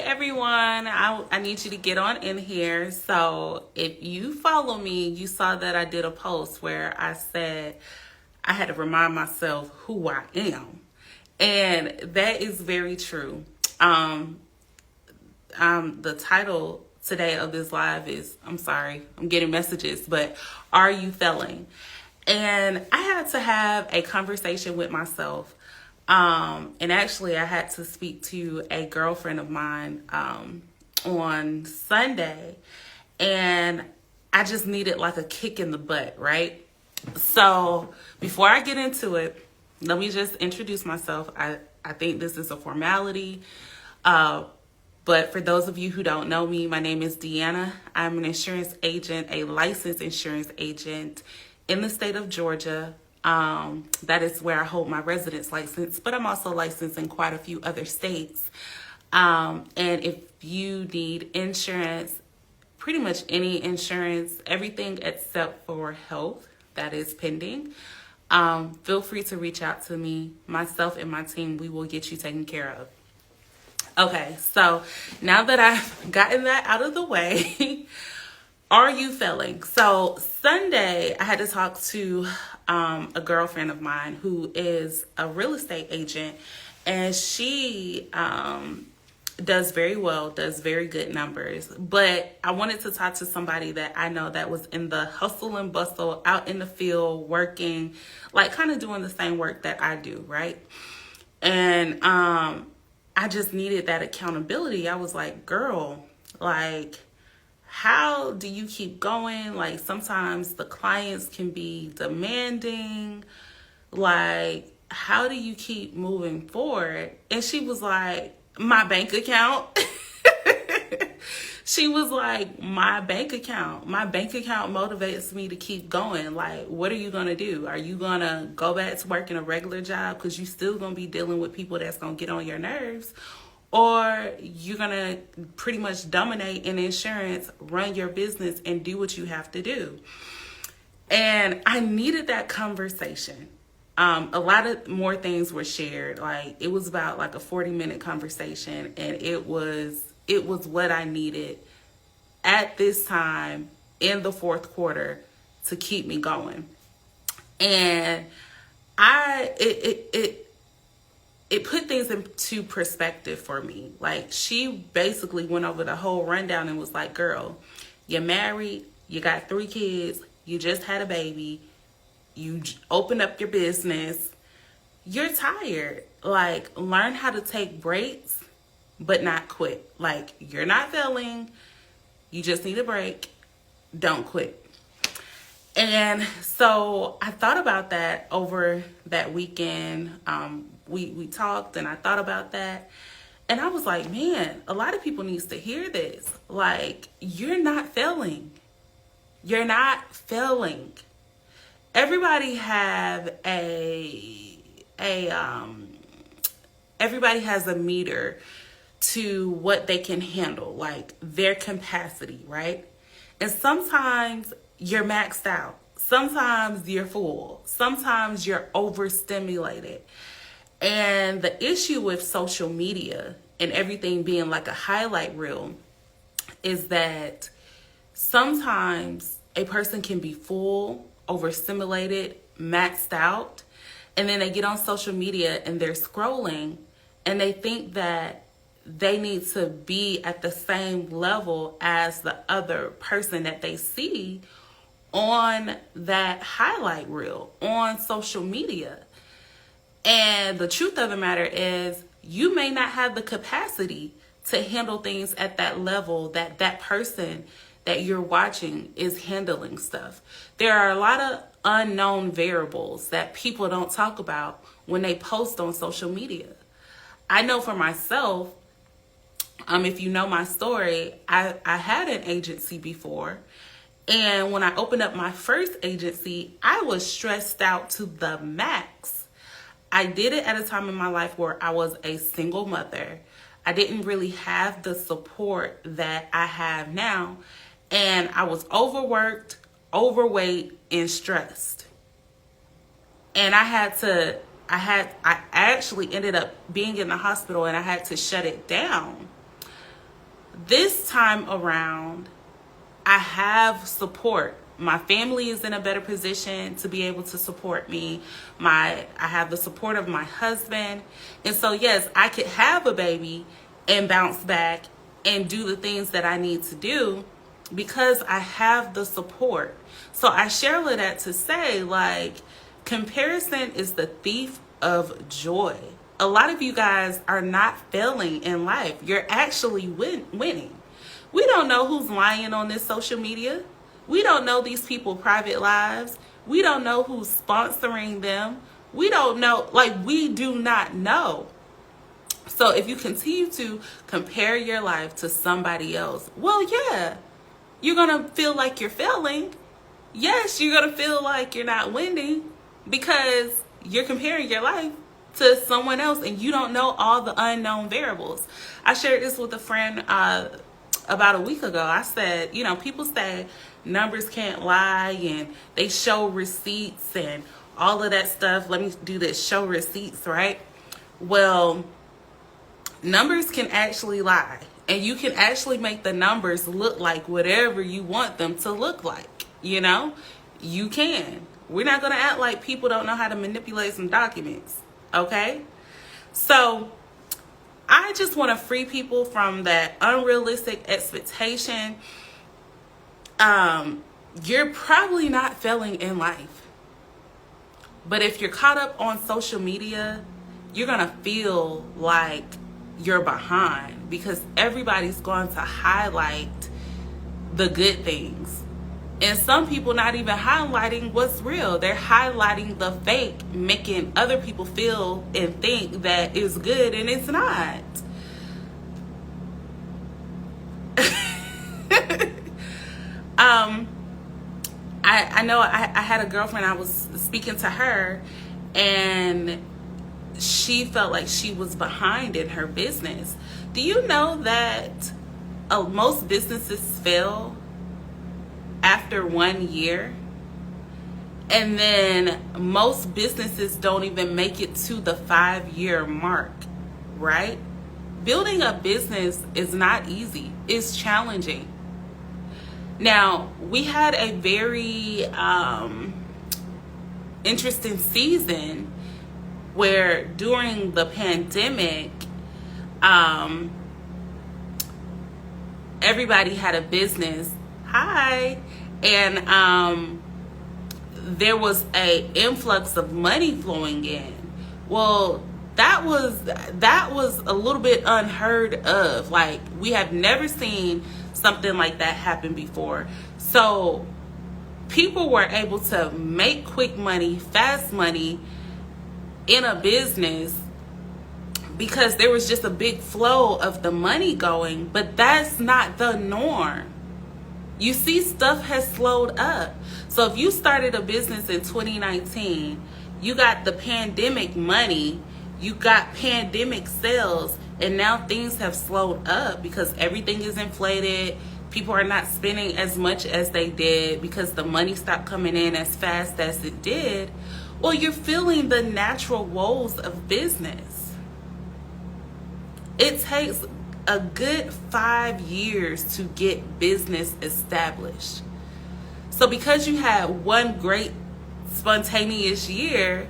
everyone. I need you to get on in here. So if you follow me, you saw that I did a post where I said I had to remind myself who I am. And that is very true. The title today of this live is, I'm sorry, I'm getting messages, but are you failing? And I had to have a conversation with myself. And actually, I had to speak to a girlfriend of mine on Sunday, and I just needed like a kick in the butt, right? So before I get into it, let me just introduce myself. I think this is a formality, but for those of you who don't know me, my name is Deanna. I'm an insurance agent, a licensed insurance agent in the state of Georgia. That is where I hold my residence license, but I'm also licensed in quite a few other states. And if you need insurance, pretty much any insurance, everything except for health that is pending, feel free to reach out to me. Myself and my team, we will get you taken care of. Okay, so now that I've gotten that out of the way, are you failing? So Sunday, I had to talk to a girlfriend of mine who is a real estate agent, and she does very well, does very good numbers. But I wanted to talk to somebody that I know that was in the hustle and bustle, out in the field, working, like kind of doing the same work that I do, right? And I just needed that accountability. I was like, girl, like, how do you keep going? Like, sometimes the clients can be demanding. Like, how do you keep moving forward? And she was like, my bank account. She was like, my bank account motivates me to keep going. Like, what are you going to do? Are you going to go back to working a regular job because you still going to be dealing with people that's going to get on your nerves? Or you're going to pretty much dominate in insurance, run your business, and do what you have to do? And I needed that conversation. A lot of more things were shared. Like, it was about like a 40-minute conversation, and it was what I needed at this time in the fourth quarter to keep me going. And it put things into perspective for me. Like, she basically went over the whole rundown and was like, girl, you're married, you got 3 kids, you just had a baby, you opened up your business, you're tired. Like, learn how to take breaks, but not quit. Like, you're not failing, you just need a break, don't quit. And so I thought about that over that weekend. We talked, and I thought about that, and I was like, man, a lot of people needs to hear this. Like, you're not failing. You're not failing. Everybody have everybody has a meter to what they can handle, like their capacity, right? And sometimes you're maxed out. Sometimes you're full. Sometimes you're overstimulated. And the issue with social media and everything being like a highlight reel is that sometimes a person can be full, overstimulated, maxed out, and then they get on social media and they're scrolling and they think that they need to be at the same level as the other person that they see on that highlight reel on social media. And the truth of the matter is, you may not have the capacity to handle things at that level that that person that you're watching is handling stuff. There are a lot of unknown variables that people don't talk about when they post on social media. I know for myself, if you know my story, I had an agency before. And when I opened up my first agency, I was stressed out to the max. I did it at a time in my life where I was a single mother. I didn't really have the support that I have now. And I was overworked, overweight, and stressed. And I actually ended up being in the hospital, and I had to shut it down this time around, I have support. My family is in a better position to be able to support me. I have the support of my husband. And so, yes, I could have a baby and bounce back and do the things that I need to do because I have the support. So I share all of that to say, like, comparison is the thief of joy. A lot of you guys are not failing in life. You're actually winning. We don't know who's lying on this social media. We don't know these people's private lives. We don't know who's sponsoring them. We don't know, like, we do not know. So if you continue to compare your life to somebody else, well, yeah, you're going to feel like you're failing. Yes, you're going to feel like you're not winning because you're comparing your life to someone else and you don't know all the unknown variables. I shared this with a friend about a week ago. I said, you know, people say numbers can't lie and they show receipts and all of that stuff. Let me do this, show receipts, right? Well, numbers can actually lie, and you can actually make the numbers look like whatever you want them to look like. You know, you can. We're not going to act like people don't know how to manipulate some documents. Okay? So I just want to free people from that unrealistic expectation. You're probably not failing in life. But if you're caught up on social media, you're going to feel like you're behind because everybody's going to highlight the good things. And some people not even highlighting what's real. They're highlighting the fake, making other people feel and think that it's good and it's not. I know I had a girlfriend, I was speaking to her, and she felt like she was behind in her business. Do you know that most businesses fail after 1 year? And then most businesses don't even make it to the 5-year mark, right? Building a business is not easy. It's challenging. Now, we had a very interesting season where during the pandemic, everybody had a business. Hi. And there was a influx of money flowing in. Well, that was a little bit unheard of. Like, we have never seen something like that happen before. So people were able to make quick money, fast money in a business because there was just a big flow of the money going. But that's not the norm. You see, stuff has slowed up. So if you started a business in 2019, you got the pandemic money, you got pandemic sales, and now things have slowed up because everything is inflated. People are not spending as much as they did because the money stopped coming in as fast as it did. Well, you're feeling the natural woes of business. It takes a good 5 years to get business established. So because you had one great spontaneous year,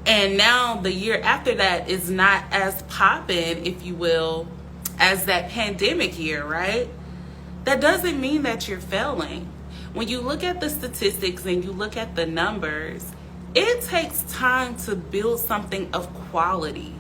and now the year after that is not as poppin', if you will, as that pandemic year, right? That doesn't mean that you're failing. When you look at the statistics and you look at the numbers, it takes time to build something of quality.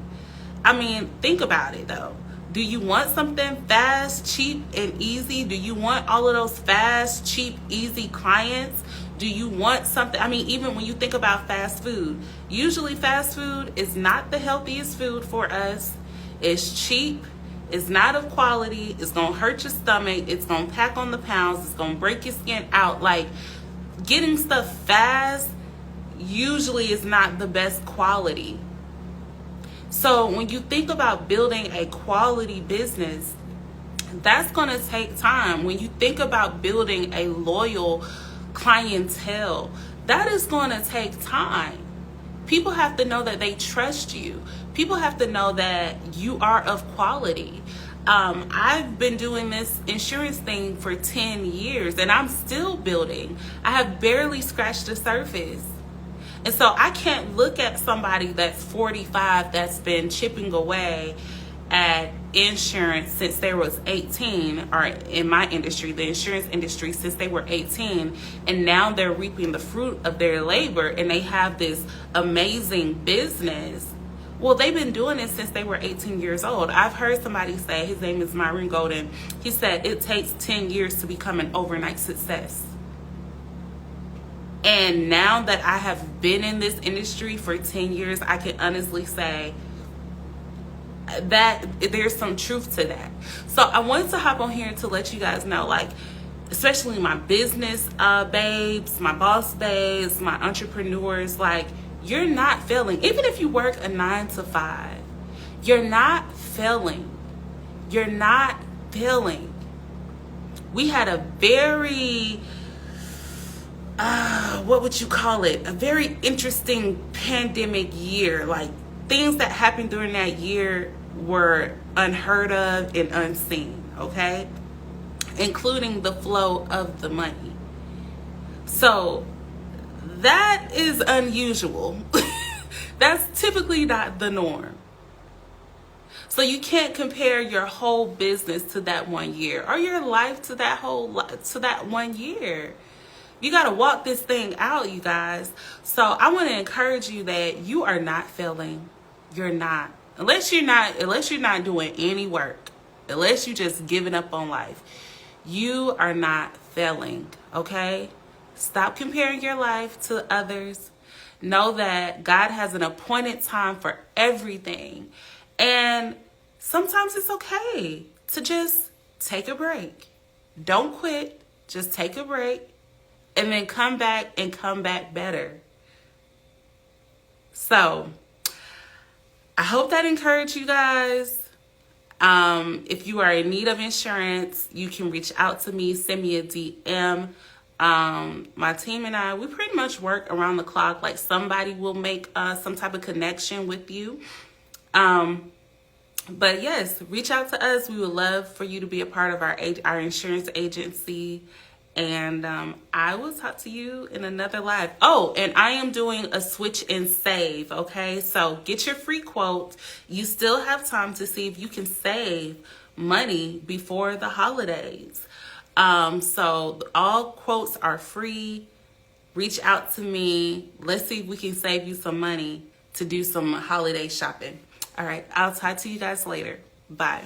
I mean, think about it though. Do you want something fast, cheap, and easy? Do you want all of those fast, cheap, easy clients? Do you want something? I mean, even when you think about fast food, usually fast food is not the healthiest food for us. It's cheap. It's not of quality. It's going to hurt your stomach. It's going to pack on the pounds. It's going to break your skin out. Like, getting stuff fast usually is not the best quality. So when you think about building a quality business, that's going to take time. When you think about building a loyal clientele, that is going to take time. People have to know that they trust you. People have to know that you are of quality. I've been doing this insurance thing for 10 years and I'm still building. I have barely scratched the surface. And so I can't look at somebody that's 45 that's been chipping away at insurance since they was 18, or in my industry, the insurance industry, since they were 18, and now they're reaping the fruit of their labor and they have this amazing business. Well, they've been doing it since they were 18 years old. I've heard somebody say, his name is Myron Golden, he said it takes 10 years to become an overnight success. And now that I have been in this industry for 10 years, I can honestly say that there's some truth to that. So I wanted to hop on here to let you guys know, like, especially my business babes, my boss babes, my entrepreneurs, like, you're not failing. Even if you work a 9 to 5, you're not failing. You're not failing. We had a very what would you call it? A very interesting pandemic year. Like, things that happened during that year were unheard of and unseen, okay? Including the flow of the money. So that is unusual. That's typically not the norm. So you can't compare your whole business to that 1 year, or your life to that that 1 year. You got to walk this thing out, you guys. So I want to encourage you that you are not failing. You're not. Unless you're not doing any work, unless you just giving up on life, you are not failing, okay? Stop comparing your life to others. Know that God has an appointed time for everything. And sometimes it's okay to just take a break. Don't quit. Just take a break. And then come back and come back better. So I hope that encouraged you guys. If you are in need of insurance, you can reach out to me, send me a DM. My team and I, we pretty much work around the clock. Like, somebody will make some type of connection with you. But yes, reach out to us. We would love for you to be a part of our insurance agency. And I will talk to you in another live. Oh, and I am doing a switch and save, okay? So get your free quote. You still have time to see if you can save money before the holidays. So all quotes are free. Reach out to me. Let's see if we can save you some money to do some holiday shopping. All right, I'll talk to you guys later. Bye.